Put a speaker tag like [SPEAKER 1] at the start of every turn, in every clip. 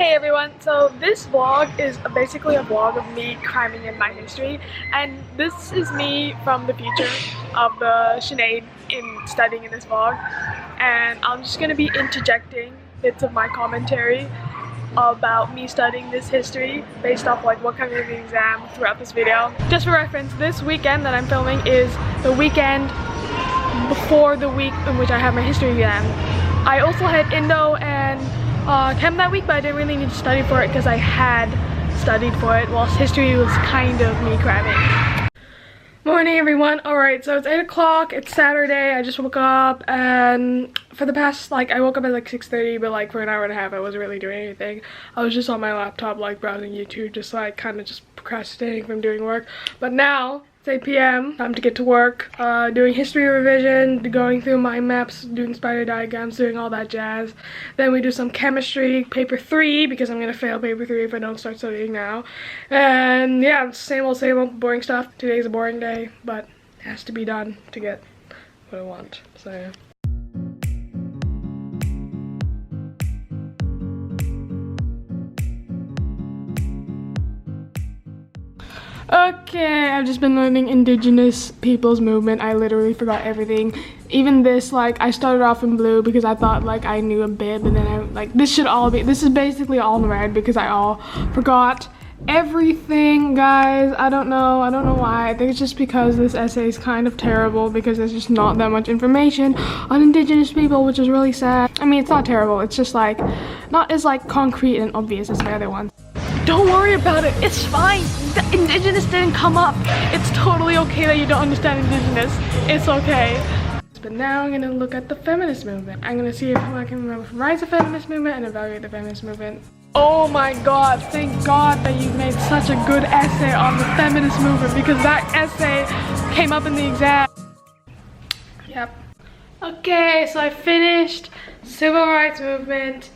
[SPEAKER 1] Hey everyone, so this vlog is basically a vlog of me cramming in my history, and this is me from the future of the Sinead in studying in this vlog, and I'm just going to be interjecting bits of my commentary about me studying this history based off like what comes in the exam throughout this video. Just for reference, this weekend that I'm filming is the weekend before the week in which I have my history exam. I also had Indo and Chem that week, but I didn't really need to study for it because I had studied for it, whilst history was kind of me cramming. Morning everyone. Alright, so it's 8 o'clock, it's Saturday, I just woke up, and for the past, I woke up at 6:30, but for an hour and a half I wasn't really doing anything. I was just on my laptop browsing YouTube, just kind of just procrastinating from doing work. But now it's 8 p.m. time to get to work, doing history revision, going through mind maps, doing spider diagrams, doing all that jazz. Then we do some chemistry, paper 3, because I'm gonna fail paper 3 if I don't start studying now. And yeah, same old boring stuff. Today's a boring day, but it has to be done to get what I want, so yeah. Okay, I've just been learning indigenous peoples movement. I literally forgot everything. Even this, I started off in blue because I thought I knew a bit, but then this is basically all in red because I all forgot everything, guys. I don't know why. I think it's just because this essay is kind of terrible because there's just not that much information on indigenous people, which is really sad. I mean, it's not terrible, it's just not as concrete and obvious as the other ones. Don't worry about it, it's fine. The indigenous didn't come up. It's totally okay that you don't understand indigenous. It's okay. But now I'm gonna look at the feminist movement. I'm gonna see if I can memorize the feminist movement and evaluate the feminist movement. Oh my god, thank god that you made such a good essay on the feminist movement, because that essay came up in the exam. Yep. Okay, so I finished civil rights movement.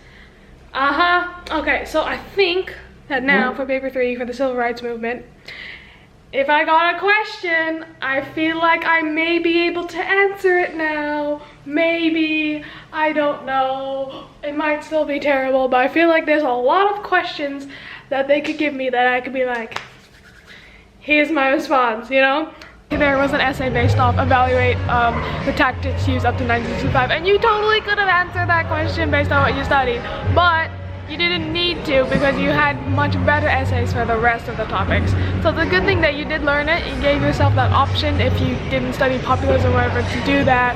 [SPEAKER 1] Okay, so I think that now for paper 3 for the civil rights movement, if I got a question, I feel like I may be able to answer it now. Maybe, I don't know. It might still be terrible, but I feel like there's a lot of questions that they could give me that I could be like, here's my response, you know? There was an essay based off evaluate the tactics used up to 1965, and you totally could have answered that question based on what you studied, but you didn't need to because you had much better essays for the rest of the topics. So the good thing that you did learn it, you gave yourself that option if you didn't study populism or whatever to do that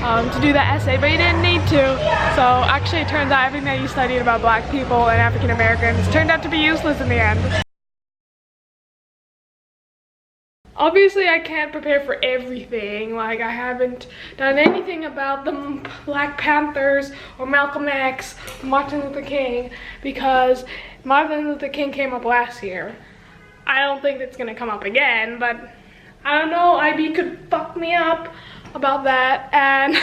[SPEAKER 1] essay, but you didn't need to. So actually it turns out everything that you studied about black people and African Americans turned out to be useless in the end. Obviously, I can't prepare for everything. I haven't done anything about the Black Panthers or Malcolm X or Martin Luther King because Martin Luther King came up last year. I don't think it's gonna come up again, but I don't know, IB could fuck me up about that, and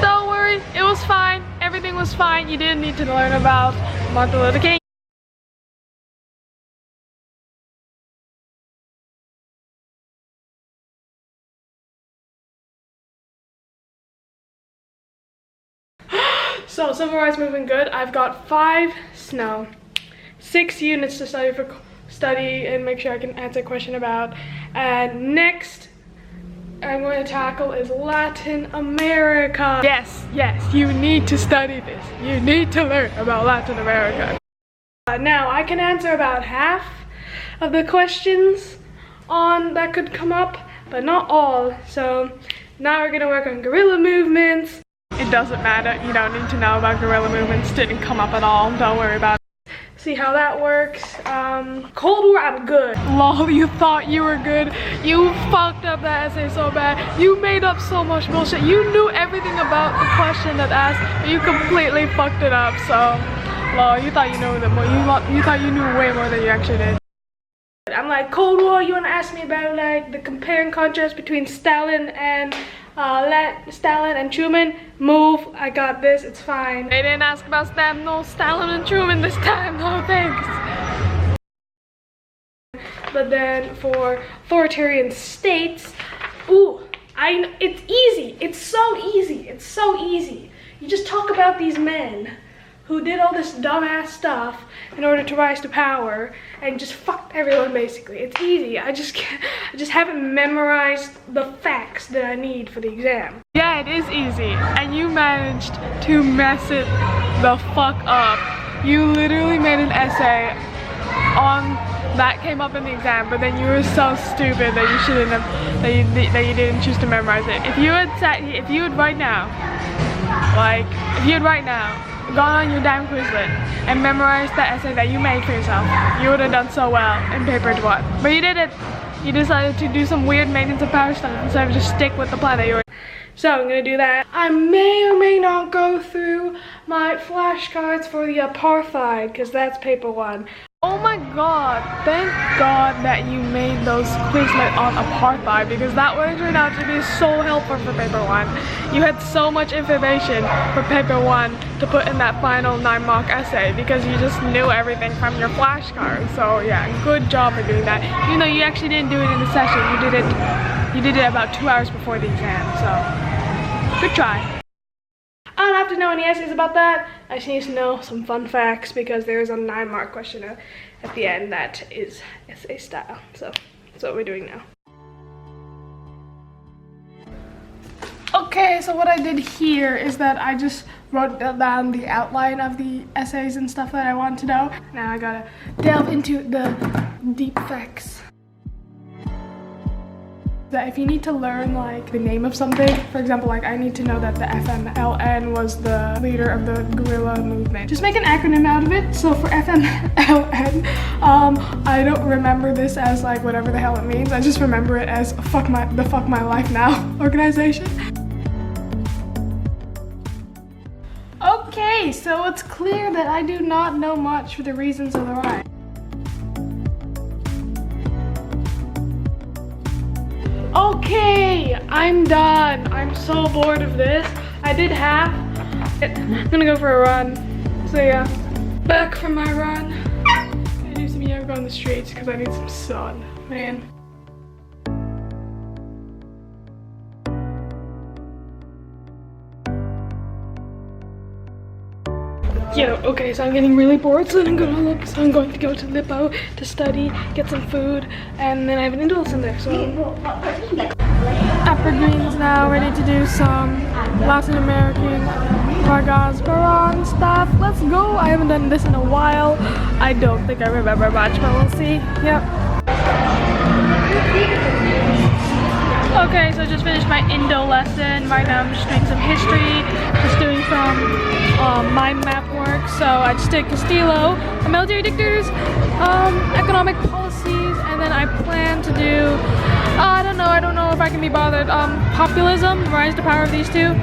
[SPEAKER 1] don't worry, it was fine. Everything was fine. You didn't need to learn about Martin Luther King. So civil rights movement good. I've got 6 units to study and make sure I can answer a question about. And next I'm going to tackle is Latin America. Yes, you need to study this. You need to learn about Latin America. Now I can answer about half of the questions that could come up, but not all. So now we're gonna work on guerrilla movements. It doesn't matter, you don't need to know about guerrilla movements, didn't come up at all, don't worry about it. See how that works. Cold War, I'm good. Lol, you thought you were good. You fucked up that essay so bad. You made up so much bullshit. You knew everything about the question that asked, but you completely fucked it up, so lol, you thought you knew you thought you knew way more than you actually did. I'm like, Cold War, you wanna ask me about the compare and contrast between Stalin and Truman? Move, I got this, it's fine. They didn't ask about Stalin and Truman this time, no thanks. But then for authoritarian states, it's easy, it's so easy. You just talk about these men who did all this dumbass stuff in order to rise to power and just fucked everyone basically. It's easy. I just haven't memorized the facts that I need for the exam. Yeah, it is easy, and you managed to mess it the fuck up. You literally made an essay on that came up in the exam, but then you were so stupid that you shouldn't have, that you didn't choose to memorize it. If you had right now gone on your damn Quizlet and memorized the essay that you made for yourself, you would have done so well in paper 1. But you didn't. You decided to do some weird maintenance of power stuff instead of just stick with the plan that you were. So I'm gonna do that. I may or may not go through my flashcards for the apartheid, because that's paper 1. Oh my god, thank god that you made those Quizlet on apartheid, because that would have turned out to be so helpful for paper 1. You had so much information for paper 1 to put in that final 9-mark essay because you just knew everything from your flashcards. So yeah, good job for doing that. Even though you actually didn't do it in the session, you did it about 2 hours before the exam, so good try. I don't have to know any essays about that. I just need to know some fun facts because there is a 9-mark question at the end that is essay style. So that's what we're doing now. Okay, so what I did here is that I just wrote down the outline of the essays and stuff that I want to know. Now I gotta delve into the deep facts. That if you need to learn like the name of something, for example, like I need to know that the FMLN was the leader of the guerrilla movement. Just make an acronym out of it. So for FMLN, I don't remember this as like whatever the hell it means. I just remember it as the Fuck My Life Now organization. Okay, so it's clear that I do not know much for the reasons of the riot. Okay, I'm done. I'm so bored of this. I did half. I'm gonna go for a run. So yeah, back from my run. I'm gonna do some yoga on the streets because I need some sun, man. Yo, okay, so I'm getting really bored, so I'm going to go to Lippo to study, get some food, and then I have an Indo lesson there, so. Upper Greens now, ready to do some Latin American Vargas Baron stuff. Let's go. I haven't done this in a while. I don't think I remember much, but we'll see. Yep. Okay, so I just finished my Indo lesson. Right now I'm just doing some history, just doing some mind map work. So I just did Castillo, military dictators, economic policies, and then I plan to do, I don't know if I can be bothered, populism, rise to power of these two.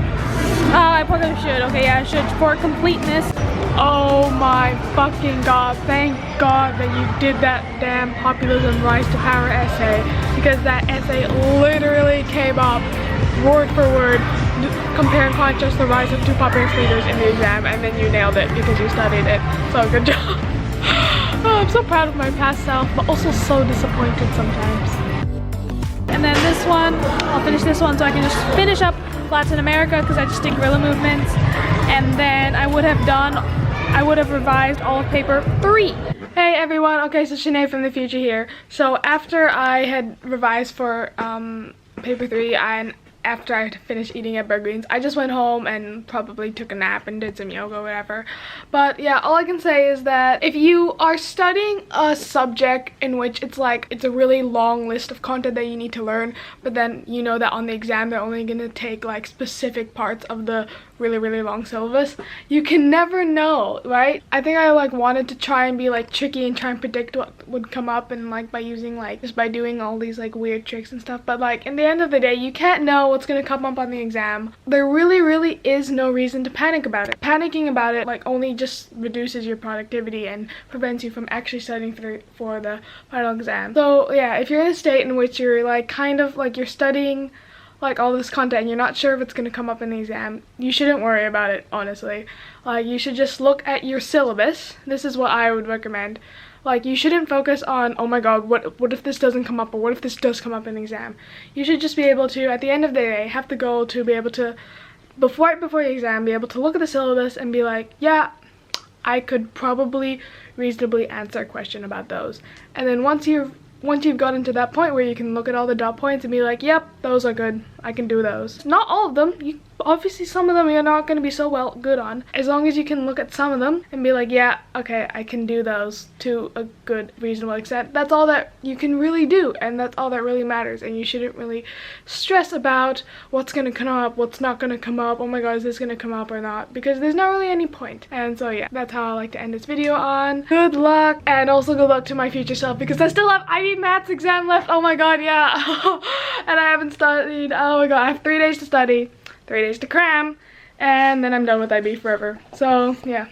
[SPEAKER 1] I probably should, okay, yeah, I should, for completeness. Oh my fucking god, thank god that you did that damn populism rise to power essay, because that essay literally came up word for word, compare and contrast the rise of two populist leaders in the exam, and then you nailed it because you studied it, so good job. Oh, I'm so proud of my past self, but also so disappointed sometimes. And then this one, I'll finish this one so I can just finish up Latin America because I just did guerrilla movements, and then I would have revised all of paper 3. Hey everyone, okay, so Sinead from the future here. So after I had revised for paper 3 and after I finished eating at Burger Greens, I just went home and probably took a nap and did some yoga or whatever. But yeah, all I can say is that if you are studying a subject in which it's a really long list of content that you need to learn, but then you know that on the exam they're only going to take like specific parts of the really long syllabus, you can never know, right? I think I wanted to try and be tricky and try and predict what would come up, and by using just by doing all these weird tricks and stuff, but in the end of the day you can't know what's gonna come up on the exam. There really is no reason to panic about it. Panicking about it only just reduces your productivity and prevents you from actually studying for the final exam. So yeah, if you're in a state in which you're you're studying all this content and you're not sure if it's going to come up in the exam, you shouldn't worry about it, honestly. You should just look at your syllabus. This is what I would recommend. You shouldn't focus on, oh my god, what if this doesn't come up, or what if this does come up in the exam. You should just be able to, at the end of the day, have the goal to be able to, right before the exam, be able to look at the syllabus and be like, yeah, I could probably reasonably answer a question about those. And then once you've gotten to that point where you can look at all the dot points and be like, yep, those are good, I can do those. Not all of them. Obviously some of them you're not going to be so good on. As long as you can look at some of them and be like, yeah, okay, I can do those to a good, reasonable extent. That's all that you can really do, and that's all that really matters. And you shouldn't really stress about what's going to come up, what's not going to come up, oh my god, is this going to come up or not, because there's not really any point. And so yeah, that's how I like to end this video on. Good luck, and also good luck to my future self, because I still have IB maths exam left. Oh my god, yeah. And I haven't studied. Oh my god, I have 3 days to study, 3 days to cram, and then I'm done with IB forever. So yeah.